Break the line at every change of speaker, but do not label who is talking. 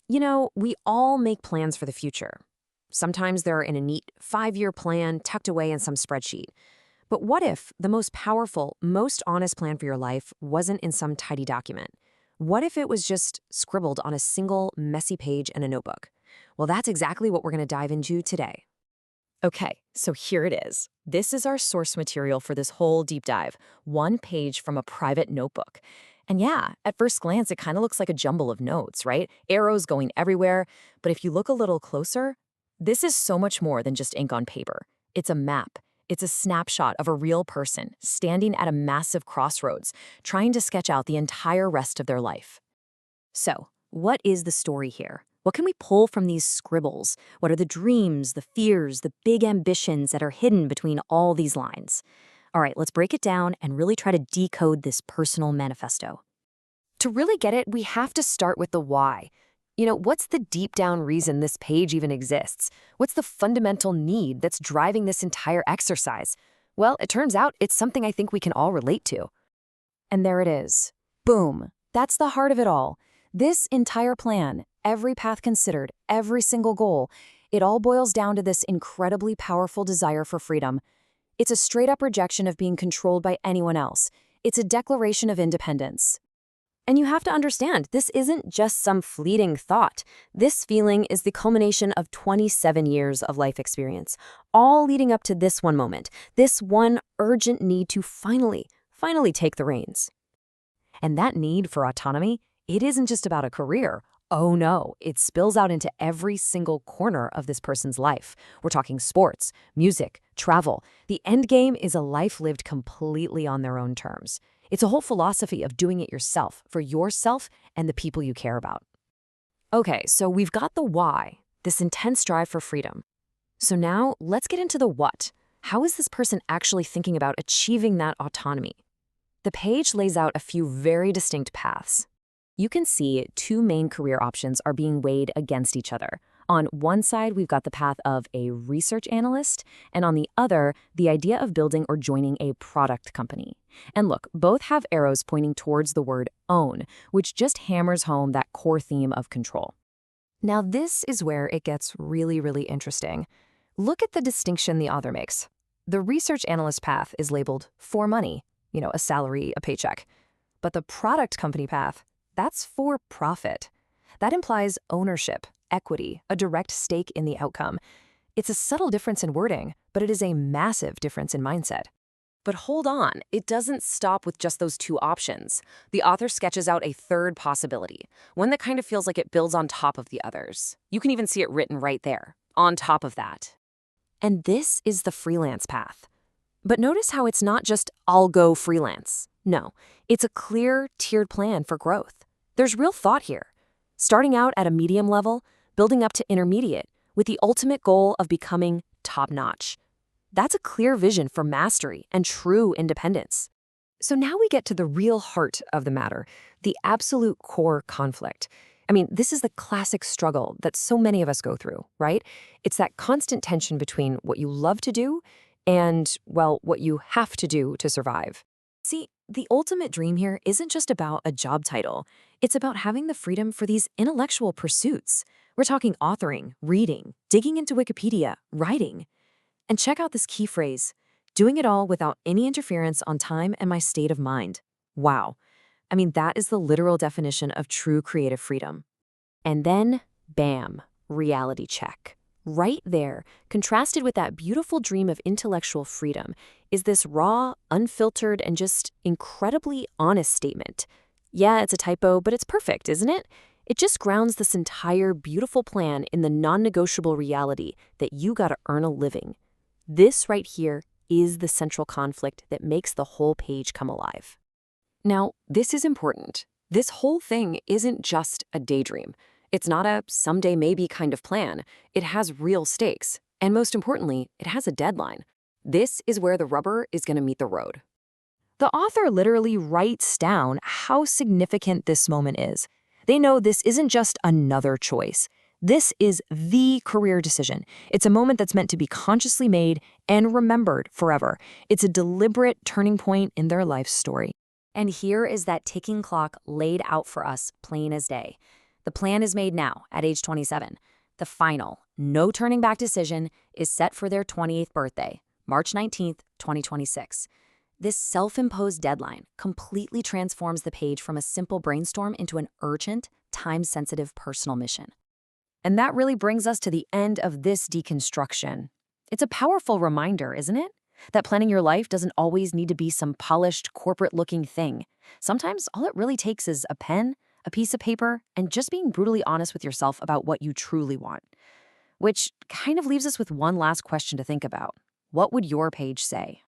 We all make plans for the future. Sometimes they're in a neat 5-year plan tucked away in some spreadsheet. But what if the most powerful, most honest plan for your life wasn't in some tidy document? What if it was just scribbled on a single messy page in a notebook? Well, that's exactly what we're going to dive into today.
Okay, so here it is. This is our source material for this whole deep dive, one page from a private notebook. And yeah, at first glance, it kind of looks like a jumble of notes, right? Arrows going everywhere. But if you look a little closer, this is so much more than just ink on paper. It's a map. It's a snapshot of a real person standing at a massive crossroads, trying to sketch out the entire rest of their life.
So, what is the story here? What can we pull from these scribbles? What are the dreams, the fears, the big ambitions that are hidden between all these lines? All right, let's break it down and really try to decode this personal manifesto. To really get it, we have to start with the why. What's the deep down reason this page even exists? What's the fundamental need that's driving this entire exercise? Well, it turns out it's something I think we can all relate to. And there it is. Boom. That's the heart of it all. This entire plan, every path considered, every single goal, it all boils down to this incredibly powerful desire for freedom. It's a straight-up rejection of being controlled by anyone else. It's a declaration of independence. And you have to understand, this isn't just some fleeting thought. This feeling is the culmination of 27 years of life experience, all leading up to this one moment, this one urgent need to finally take the reins. And that need for autonomy, it isn't just about a career. Oh no, it spills out into every single corner of this person's life. We're talking sports, music, travel. The end game is a life lived completely on their own terms. It's a whole philosophy of doing it yourself, for yourself and the people you care about. Okay, so we've got the why, this intense drive for freedom. So now let's get into the what. How is this person actually thinking about achieving that autonomy? The page lays out a few very distinct paths. You can see two main career options are being weighed against each other. On one side, we've got the path of a research analyst, and on the other, the idea of building or joining a product company. And look, both have arrows pointing towards the word own, which just hammers home that core theme of control. Now, this is where it gets really, really interesting. Look at the distinction the author makes. The research analyst path is labeled for money, a salary, a paycheck. But the product company path, that's for profit. That implies ownership, equity, a direct stake in the outcome. It's a subtle difference in wording, but it is a massive difference in mindset. But hold on, it doesn't stop with just those two options. The author sketches out a third possibility, one that kind of feels like it builds on top of the others. You can even see it written right there, on top of that. And this is the freelance path. But notice how it's not just, I'll go freelance. No, it's a clear, tiered plan for growth. There's real thought here. Starting out at a medium level, building up to intermediate, with the ultimate goal of becoming top-notch. That's a clear vision for mastery and true independence. So now we get to the real heart of the matter, the absolute core conflict. This is the classic struggle that so many of us go through, right? It's that constant tension between what you love to do and, well, what you have to do to survive. See, the ultimate dream here isn't just about a job title. It's about having the freedom for these intellectual pursuits. We're talking authoring, reading, digging into Wikipedia, writing. And check out this key phrase, doing it all without any interference on time and my state of mind. Wow. That is the literal definition of true creative freedom. And then, bam, reality check. Right there, contrasted with that beautiful dream of intellectual freedom, is this raw, unfiltered, and just incredibly honest statement. Yeah, it's a typo, but it's perfect, isn't it? It just grounds this entire beautiful plan in the non-negotiable reality that you gotta earn a living. This right here is the central conflict that makes the whole page come alive. Now, this is important. This whole thing isn't just a daydream. It's not a someday maybe kind of plan. It has real stakes. And most importantly, it has a deadline. This is where the rubber is going to meet the road. The author literally writes down how significant this moment is. They know this isn't just another choice. This is the career decision. It's a moment that's meant to be consciously made and remembered forever. It's a deliberate turning point in their life story. And here is that ticking clock laid out for us plain as day. The plan is made now at age 27. The final, no turning back decision is set for their 28th birthday, March 19th, 2026. This self-imposed deadline completely transforms the page from a simple brainstorm into an urgent, time-sensitive personal mission.
And that really brings us to the end of this deconstruction. It's a powerful reminder, isn't it? That planning your life doesn't always need to be some polished, corporate-looking thing. Sometimes all it really takes is a pen, a piece of paper, and just being brutally honest with yourself about what you truly want. Which kind of leaves us with one last question to think about. What would your page say?